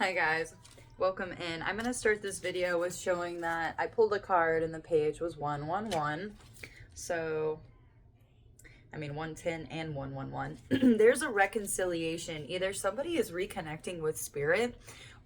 Hi guys, welcome in. I'm gonna start this video with showing that I pulled a card and the page was 111. So, 110 and 111. There's a reconciliation. Either somebody is reconnecting with spirit,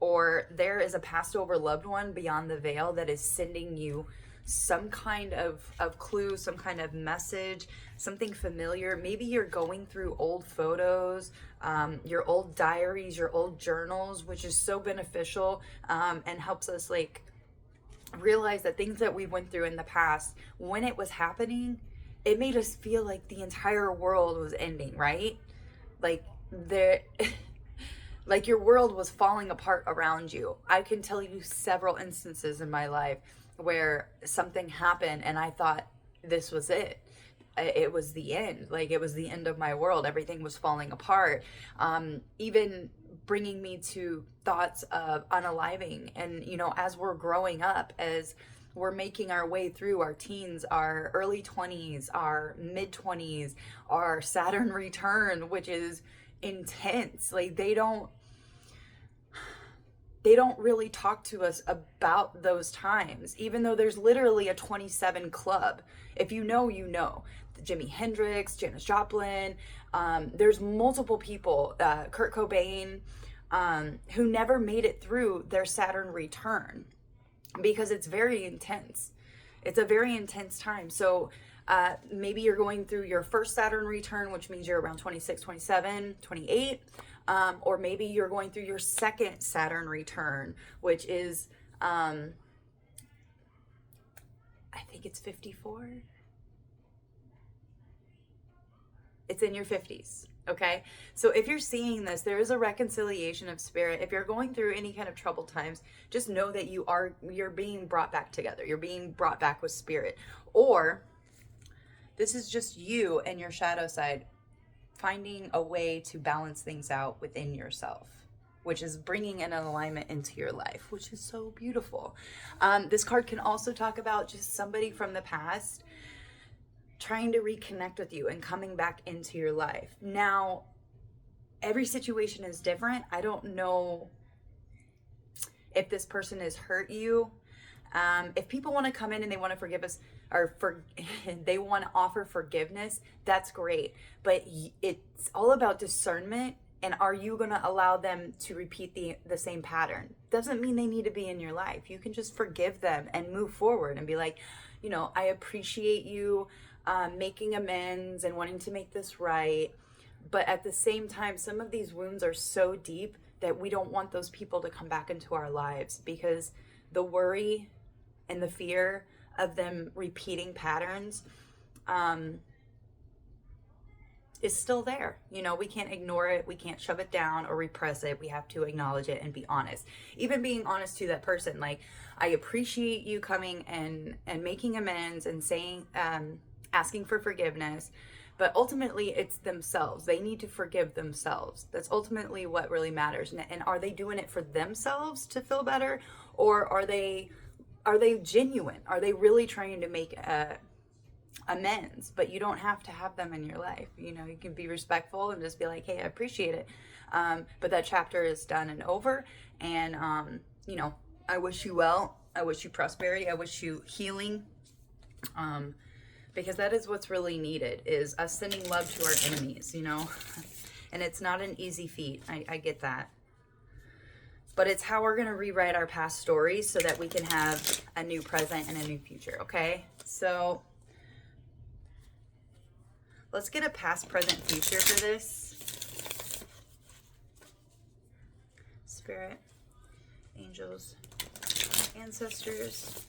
or there is a passed over loved one beyond the veil that is sending you some kind of clue, some kind of message, something familiar. Maybe you're going through old photos, your old diaries, your old journals, which is so beneficial, and helps us like realize that things that we went through in the past, when it was happening, it made us feel like the entire world was ending, right? Like there like your world was falling apart around you. I can tell you several instances in my life where something happened and I thought this was it. It was the end. Like it was the end of my world. Everything was falling apart. Even bringing me to thoughts of unaliving. And, as we're growing up, as we're making our way through our teens, our early 20s, our mid 20s, our Saturn return, which is intense. Like they don't really talk to us about those times, even though there's literally a 27 club. If you know, you know. Jimi Hendrix, Janis Joplin, there's multiple people, Kurt Cobain, who never made it through their Saturn return because it's very intense. It's a very intense time. So maybe you're going through your first Saturn return, which means you're around 26, 27, 28. Or maybe you're going through your second Saturn return, which is, I think it's 54. It's in your 50s. Okay. So if you're seeing this, there is a reconciliation of spirit. If you're going through any kind of troubled times, just know that you're being brought back together. You're being brought back with spirit. Or this is just you and your shadow side finding a way to balance things out within yourself, which is bringing an alignment into your life, which is so beautiful. This card can also talk about just somebody from the past trying to reconnect with you and coming back into your life. Now, every situation is different. I don't know if this person has hurt you. If people want to come in and they want to forgive us, they want to offer forgiveness, that's great. But it's all about discernment. And are you going to allow them to repeat the same pattern? Doesn't mean they need to be in your life. You can just forgive them and move forward and be like, I appreciate you making amends and wanting to make this right. But at the same time, some of these wounds are so deep that we don't want those people to come back into our lives, because the worry and the fear of them repeating patterns is still there. We can't ignore it. We can't shove it down or repress it. We have to acknowledge it and be honest. Even being honest to that person, like, I appreciate you coming and making amends and saying, asking for forgiveness, but ultimately it's themselves. They need to forgive themselves. That's ultimately what really matters. And are they doing it for themselves to feel better, or are they genuine? Are they really trying to make amends? But you don't have to have them in your life. You can be respectful and just be like, hey, I appreciate it. But that chapter is done and over. And, I wish you well. I wish you prosperity. I wish you healing. Because that is what's really needed, is us sending love to our enemies, And it's not an easy feat. I get that. But it's how we're going to rewrite our past stories so that we can have a new present and a new future, okay? So let's get a past, present, future for this. Spirit, angels, ancestors,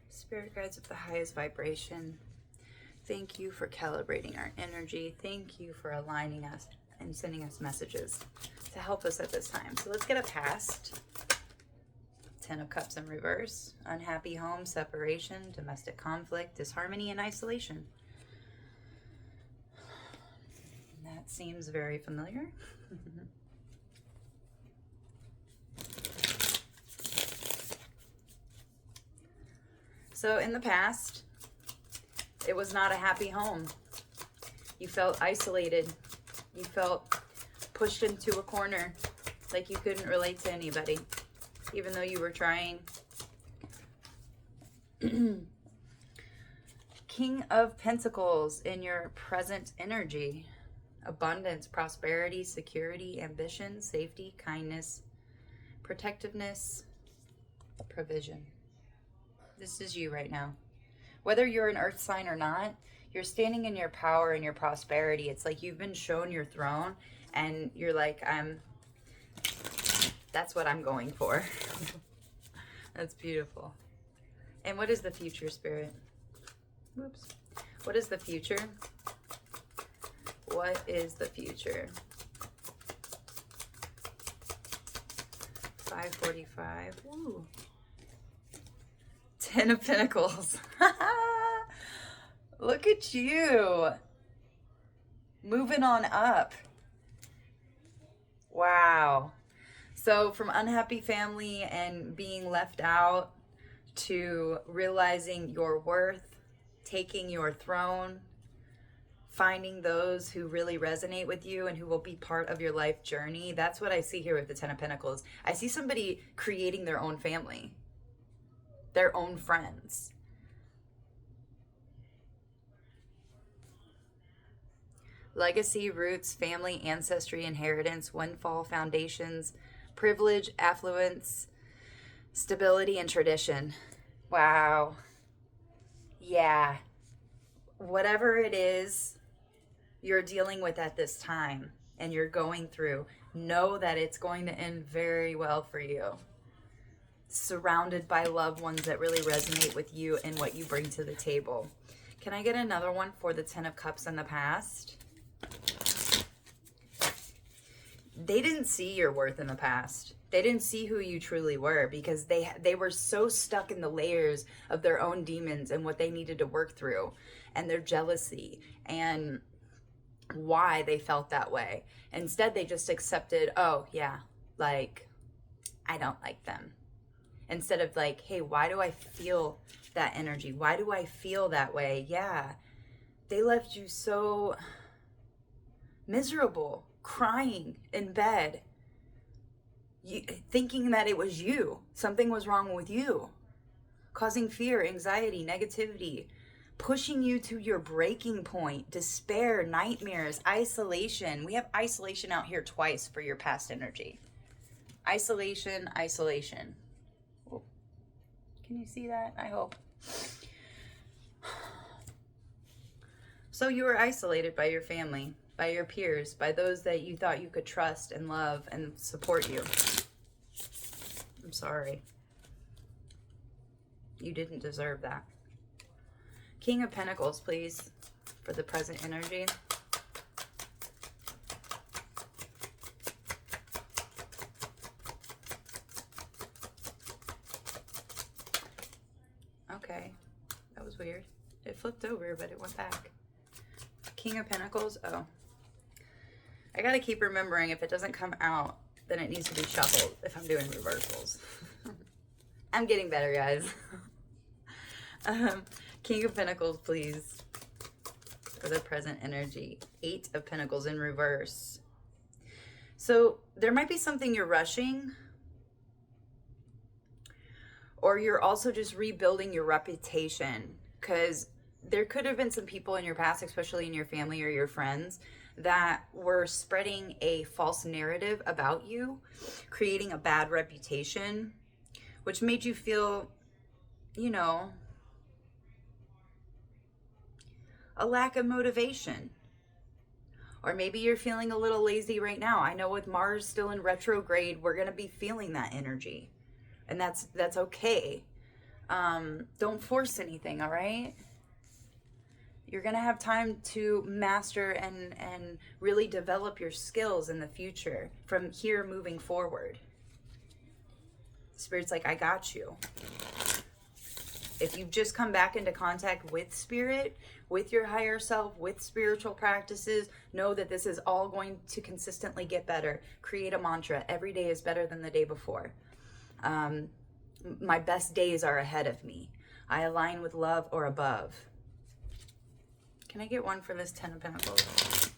spirit guides of the highest vibration, thank you for calibrating our energy. Thank you for aligning us and sending us messages to help us at this time. So let's get a past. 10 of Cups in reverse. Unhappy home, separation, domestic conflict, disharmony, and isolation. That seems very familiar. So in the past, it was not a happy home. You felt isolated. You felt pushed into a corner. Like you couldn't relate to anybody, even though you were trying. King of Pentacles in your present energy. Abundance, prosperity, security, ambition, safety, kindness, protectiveness, provision. This is you right now. Whether you're an earth sign or not, you're standing in your power and your prosperity. It's like you've been shown your throne and you're like, that's what I'm going for. That's beautiful. And what is the future, Spirit? Whoops. What is the future? What is the future? 545. Ooh. 10 of Pentacles. Look at you. Moving on up. Wow. So from unhappy family and being left out to realizing your worth, taking your throne, finding those who really resonate with you and who will be part of your life journey. That's what I see here with the 10 of Pentacles. I see somebody creating their own family, their own friends. Legacy, roots, family, ancestry, inheritance, windfall, foundations, privilege, affluence, stability, and tradition. Wow. Yeah. Whatever it is you're dealing with at this time and you're going through, know that it's going to end very well for you. Surrounded by loved ones that really resonate with you and what you bring to the table. Can I get another one for the 10 of Cups in the past? They didn't see your worth in the past. They didn't see who you truly were because they were so stuck in the layers of their own demons and what they needed to work through and their jealousy and why they felt that way. Instead, they just accepted, oh yeah, like, I don't like them. Instead of like, hey, why do I feel that energy? Why do I feel that way? Yeah, they left you so miserable, crying in bed, thinking that it was you. Something was wrong with you, causing fear, anxiety, negativity, pushing you to your breaking point, despair, nightmares, isolation. We have isolation out here twice for your past energy. Isolation, isolation. Oh, can you see that? I hope. So you were isolated by your family, by your peers, by those that you thought you could trust and love and support you. I'm sorry. You didn't deserve that. King of Pentacles, please, for the present energy. Okay, that was weird. It flipped over, but it went back. King of Pentacles, oh. I gotta keep remembering if it doesn't come out, then it needs to be shuffled if I'm doing reversals. I'm getting better, guys. King of Pentacles, please, for the present energy. 8 of Pentacles in reverse. So there might be something you're rushing, or you're also just rebuilding your reputation, because there could have been some people in your past, especially in your family or your friends, that were spreading a false narrative about you, creating a bad reputation, which made you feel, you know, a lack of motivation. Or maybe you're feeling a little lazy right now. I know with Mars still in retrograde, we're going to be feeling that energy. And that's okay. Don't force anything, all right? You're going to have time to master and really develop your skills in the future from here moving forward. Spirit's like, I got you. If you've just come back into contact with Spirit, with your higher self, with spiritual practices, know that this is all going to consistently get better. Create a mantra. Every day is better than the day before. My best days are ahead of me. I align with love or above. Can I get one for this 10 of Pentacles?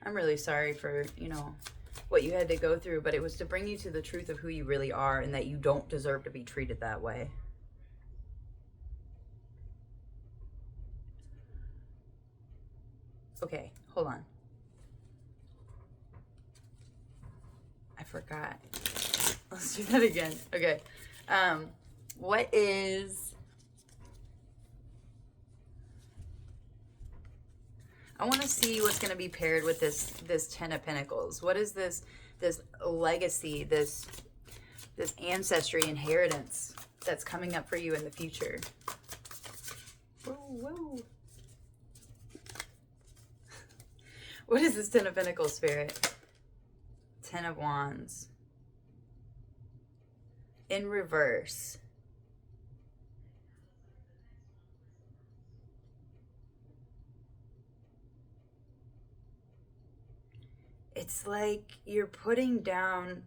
I'm really sorry for, what you had to go through, but it was to bring you to the truth of who you really are and that you don't deserve to be treated that way. Okay, hold on. I forgot. Let's do that again. Okay. What is... I want to see what's going to be paired with this Ten of Pentacles. What is this legacy, this ancestry inheritance that's coming up for you in the future? Whoa, whoa. What is this Ten of Pentacles, Spirit? Ten of Wands. In reverse. It's like you're putting down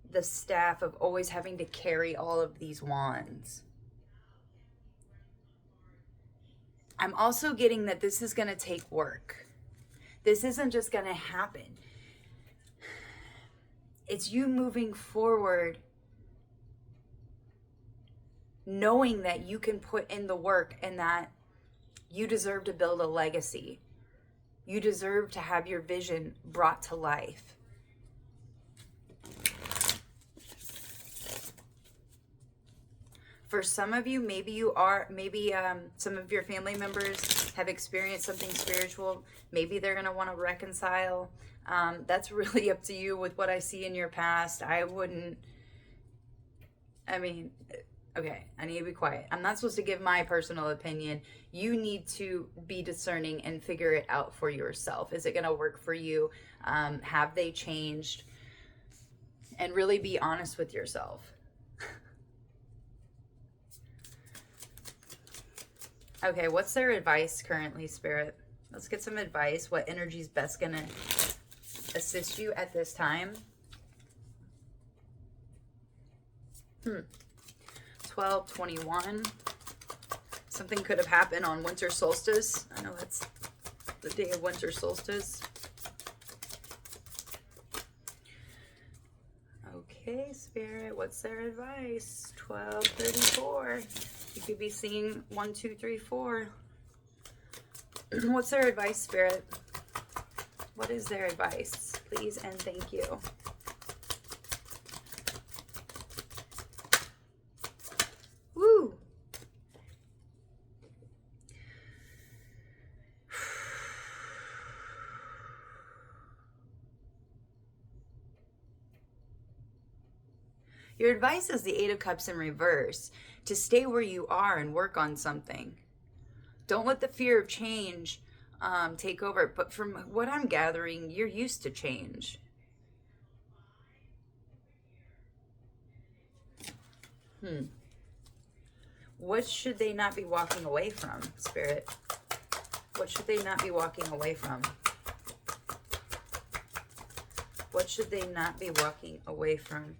the staff of always having to carry all of these wands. I'm also getting that this is going to take work. This isn't just going to happen. It's you moving forward, knowing that you can put in the work and that you deserve to build a legacy. You deserve to have your vision brought to life. For some of you, maybe some of your family members have experienced something spiritual. Maybe they're going to want to reconcile. That's really up to you with what I see in your past. Okay, I need to be quiet. I'm not supposed to give my personal opinion. You need to be discerning and figure it out for yourself. Is it going to work for you? Have they changed? And really be honest with yourself. Okay, what's their advice currently, Spirit? Let's get some advice. What energy is best going to assist you at this time? 12/21. Something could have happened on winter solstice. I know that's the day of winter solstice. Okay, Spirit, what's their advice? 12/34. You could be seeing 1, 2, 3, 4. What's their advice, Spirit? What is their advice? Please and thank you. Woo! Your advice is the Eight of Cups in reverse, to stay where you are and work on something. Don't let the fear of change take over. But from what I'm gathering, you're used to change. What should they not be walking away from, Spirit? What should they not be walking away from? What should they not be walking away from?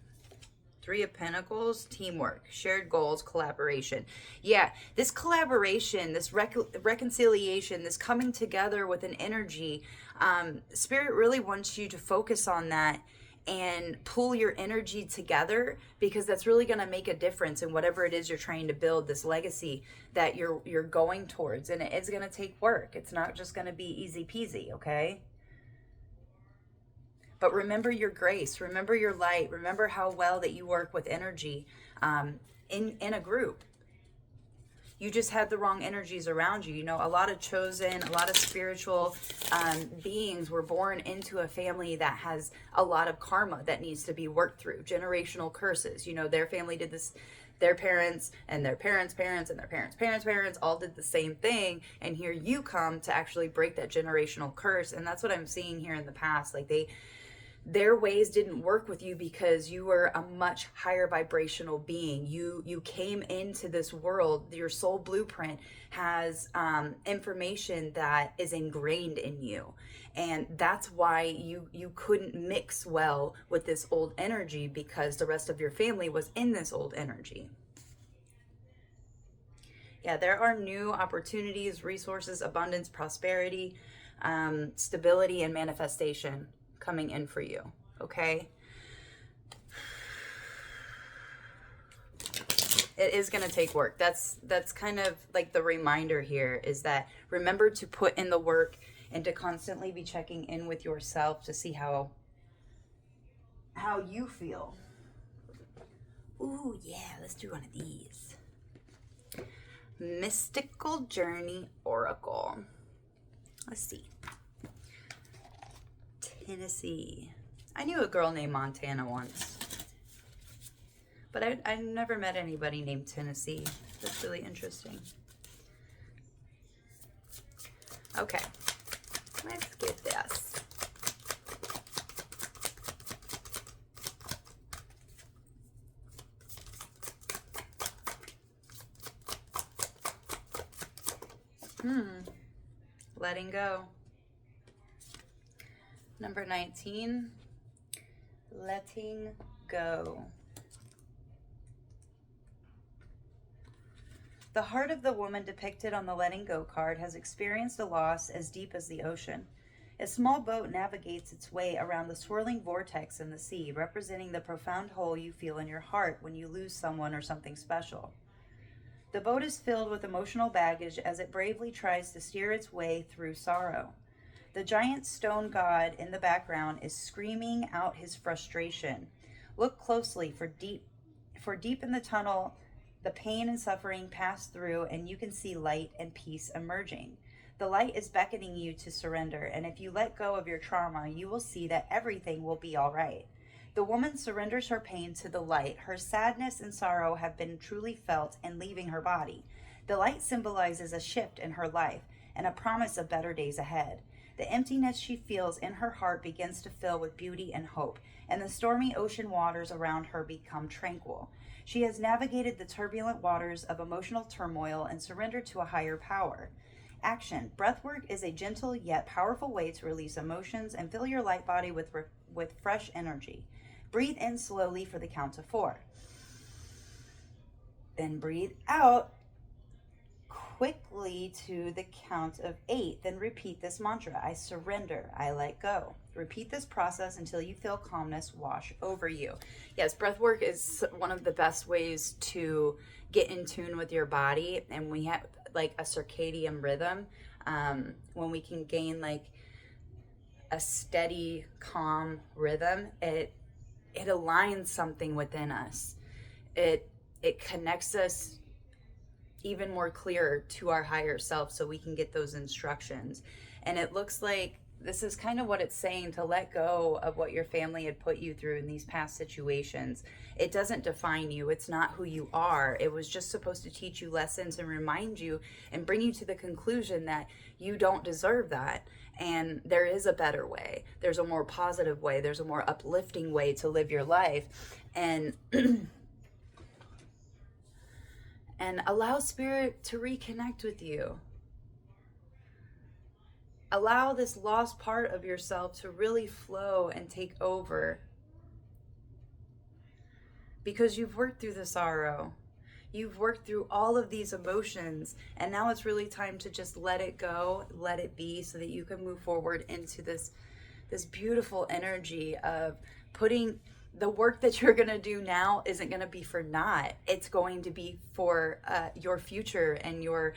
Three of Pentacles, teamwork, shared goals, collaboration. Yeah, this collaboration, this reconciliation, this coming together with an energy, Spirit really wants you to focus on that and pull your energy together, because that's really going to make a difference in whatever it is you're trying to build, this legacy that you're going towards. And it's going to take work. It's not just going to be easy peasy, okay? But remember your grace, remember your light, remember how well that you work with energy in a group. You just had the wrong energies around you. You know, a lot of chosen, a lot of spiritual beings were born into a family that has a lot of karma that needs to be worked through. Generational curses. You know, their family did this. Their parents and their parents' parents and their parents' parents' parents all did the same thing. And here you come to actually break that generational curse. And that's what I'm seeing here in the past. Like their ways didn't work with you because you were a much higher vibrational being. You came into this world. Your soul blueprint has information that is ingrained in you. And that's why you couldn't mix well with this old energy, because the rest of your family was in this old energy. Yeah, there are new opportunities, resources, abundance, prosperity. stability and manifestation coming in for you, okay? It is going to take work. That's kind of like the reminder here, is that remember to put in the work and to constantly be checking in with yourself to see how you feel. Ooh, yeah, let's do one of these. Mystical Journey Oracle. Let's see. Tennessee. I knew a girl named Montana once, but I never met anybody named Tennessee. That's really interesting. Okay, let's get this. Letting go. Number 19, letting go. The heart of the woman depicted on the letting go card has experienced a loss as deep as the ocean. A small boat navigates its way around the swirling vortex in the sea, representing the profound hole you feel in your heart when you lose someone or something special. The boat is filled with emotional baggage as it bravely tries to steer its way through sorrow. The giant stone god in the background is screaming out his frustration. Look closely, for deep in the tunnel, the pain and suffering pass through, and you can see light and peace emerging. The light is beckoning you to surrender, and if you let go of your trauma, you will see that everything will be all right. The woman surrenders her pain to the light. Her sadness and sorrow have been truly felt and leaving her body. The light symbolizes a shift in her life and a promise of better days ahead. The emptiness she feels in her heart begins to fill with beauty and hope, and the stormy ocean waters around her become tranquil. She has navigated the turbulent waters of emotional turmoil and surrendered to a higher power. Action. Breathwork is a gentle yet powerful way to release emotions and fill your light body with fresh energy. Breathe in slowly for the count of 4. Then breathe out quickly to the count of 8. Then repeat this mantra: I surrender, I let go. Repeat this process until you feel calmness wash over you. Yes, breath work is one of the best ways to get in tune with your body, and we have like a circadian rhythm. When we can gain like a steady, calm rhythm, it aligns something within us. It connects us even more clearer to our higher self, so we can get those instructions. And it looks like this is kind of what it's saying, to let go of what your family had put you through in these past situations. It doesn't define you. It's not who you are. It was just supposed to teach you lessons and remind you and bring you to the conclusion that you don't deserve that. And there is a better way. There's a more positive way. There's a more uplifting way to live your life. And and allow spirit to reconnect with you. Allow this lost part of yourself to really flow and take over. Because you've worked through the sorrow. You've worked through all of these emotions, and now it's really time to just let it go, let it be, so that you can move forward into this beautiful energy of putting the work that you're going to do now isn't going to be for naught. It's going to be for your future and your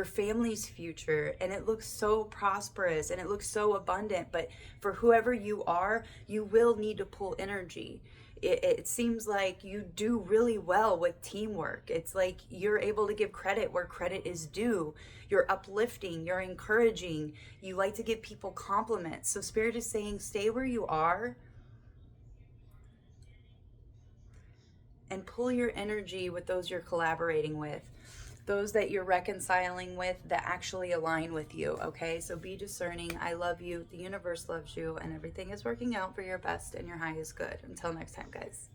family's future. And it looks so prosperous and it looks so abundant. But for whoever you are, you will need to pull energy. It seems like you do really well with teamwork. It's like you're able to give credit where credit is due. You're uplifting, you're encouraging, you like to give people compliments. So Spirit is saying, stay where you are and pull your energy with those you're collaborating with, those that you're reconciling with that actually align with you, okay? So be discerning. I love you. The universe loves you, and everything is working out for your best and your highest good. Until next time, guys.